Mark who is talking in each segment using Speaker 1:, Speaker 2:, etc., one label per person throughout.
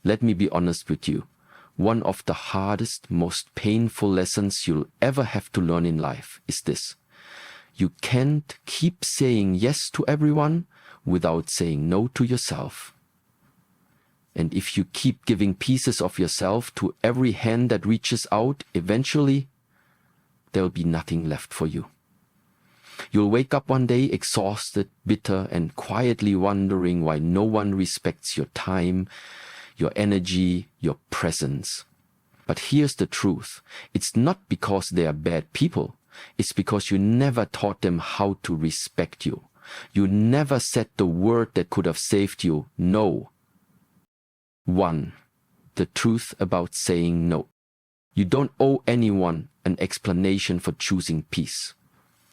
Speaker 1: Let me be honest with you. One of the hardest, most painful lessons you'll ever have to learn in life is this. You can't keep saying yes to everyone without saying no to yourself. And if you keep giving pieces of yourself to every hand that reaches out, eventually there'll be nothing left for you. You'll wake up one day exhausted, bitter, and quietly wondering why no one respects your time, your energy, your presence. But here's the truth. It's not because they are bad people. It's because you never taught them how to respect you. You never said the word that could have saved you, no. 1. The truth about saying no. You don't owe anyone an explanation for choosing peace.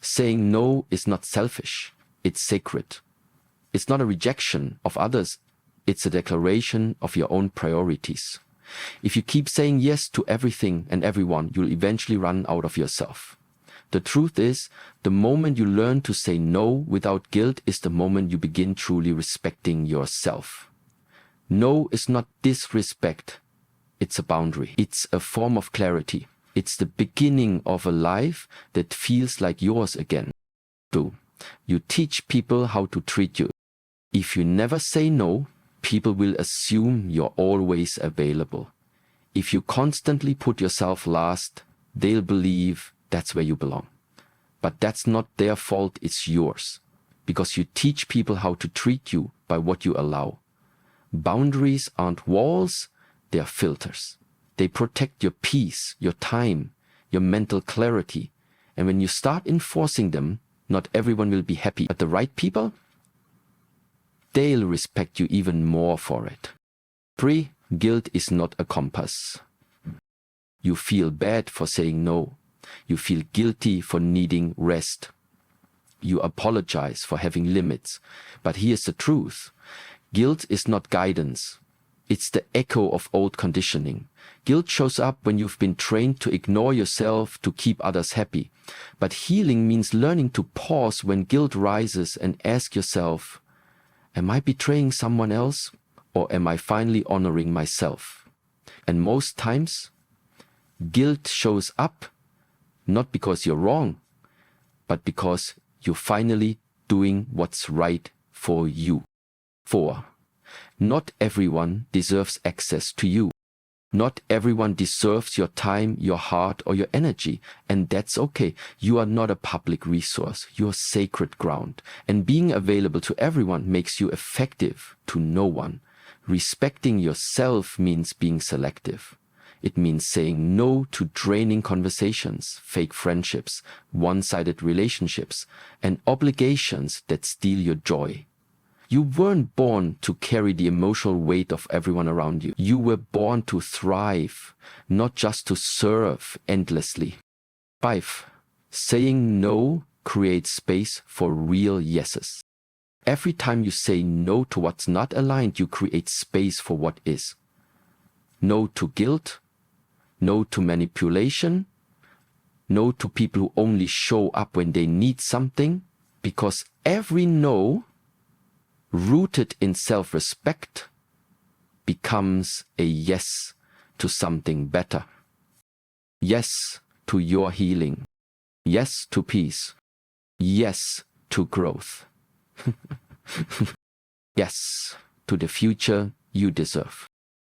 Speaker 1: Saying no is not selfish. It's sacred. It's not a rejection of others. It's a declaration of your own priorities. If you keep saying yes to everything and everyone, you'll eventually run out of yourself. The truth is, the moment you learn to say no without guilt is the moment you begin truly respecting yourself. No is not disrespect. It's a boundary. It's a form of clarity. It's the beginning of a life that feels like yours again. 2. You teach people how to treat you. If you never say no, people will assume you're always available. If you constantly put yourself last, they'll believe that's where you belong. But that's not their fault, it's yours. Because you teach people how to treat you by what you allow. Boundaries aren't walls, they are filters. They protect your peace, your time, your mental clarity. And when you start enforcing them, not everyone will be happy. But the right people, they'll respect you even more for it. 3. Guilt is not a compass. You feel bad for saying no. You feel guilty for needing rest. You apologize for having limits. But here's the truth. Guilt is not guidance. It's the echo of old conditioning. Guilt shows up when you've been trained to ignore yourself to keep others happy. But healing means learning to pause when guilt rises and ask yourself, am I betraying someone else, or am I finally honoring myself? And most times, guilt shows up not because you're wrong, but because you're finally doing what's right for you. 4. Not everyone deserves access to you. Not everyone deserves your time, your heart, or your energy, and that's okay. You are not a public resource. You're sacred ground, and being available to everyone makes you effective to no one. Respecting yourself means being selective. It means saying no to draining conversations, fake friendships, one-sided relationships, and obligations that steal your joy. You weren't born to carry the emotional weight of everyone around you. You were born to thrive, not just to serve endlessly. 5. Saying no creates space for real yeses. Every time you say no to what's not aligned, you create space for what is. No to guilt, no to manipulation, no to people who only show up when they need something, because every no rooted in self-respect becomes a yes to something better. Yes to your healing. Yes to peace. Yes to growth. Yes to the future you deserve.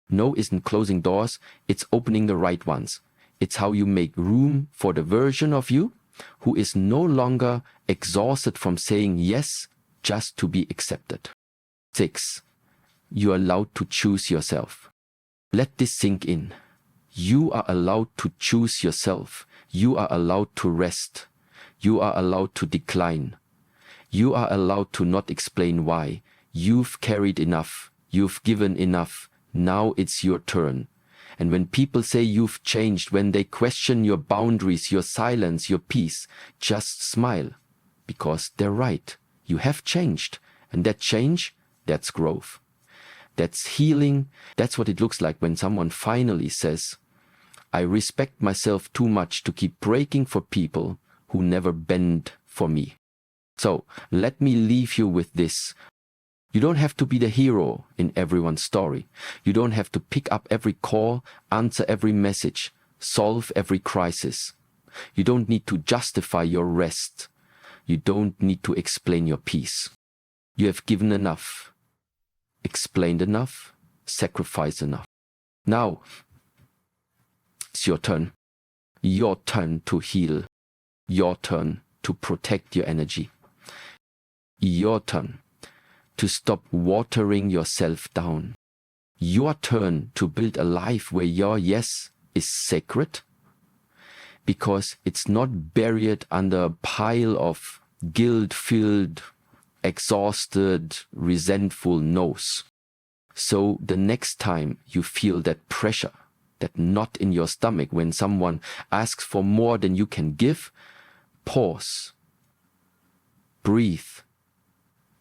Speaker 1: No isn't closing doors, it's opening the right ones. It's how you make room for the version of you who is no longer exhausted from saying yes just to be accepted. 6. You are allowed to choose yourself. Let this sink in. You are allowed to choose yourself. You are allowed to rest. You are allowed to decline. You are allowed to not explain why. You've carried enough. You've given enough. Now it's your turn. And when people say you've changed, when they question your boundaries, your silence, your peace, just smile. Because they're right. You have changed. And that change, that's growth. That's healing. That's what it looks like when someone finally says, I respect myself too much to keep breaking for people who never bend for me. So let me leave you with this. You don't have to be the hero in everyone's story. You don't have to pick up every call, answer every message, solve every crisis. You don't need to justify your rest. You don't need to explain your peace. You have given enough, explained enough, sacrificed enough. Now, it's your turn. Your turn to heal. Your turn to protect your energy. Your turn to stop watering yourself down. Your turn to build a life where your yes is sacred, because it's not buried under a pile of guilt-filled, exhausted, resentful no's. So the next time you feel that pressure, that knot in your stomach when someone asks for more than you can give, pause, breathe,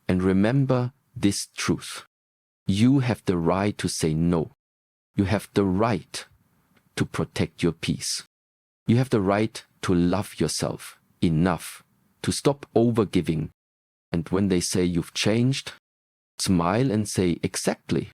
Speaker 1: and remember this truth. You have the right to say no. You have the right to protect your peace. You have the right to love yourself enough to stop overgiving. And when they say you've changed, smile and say, exactly,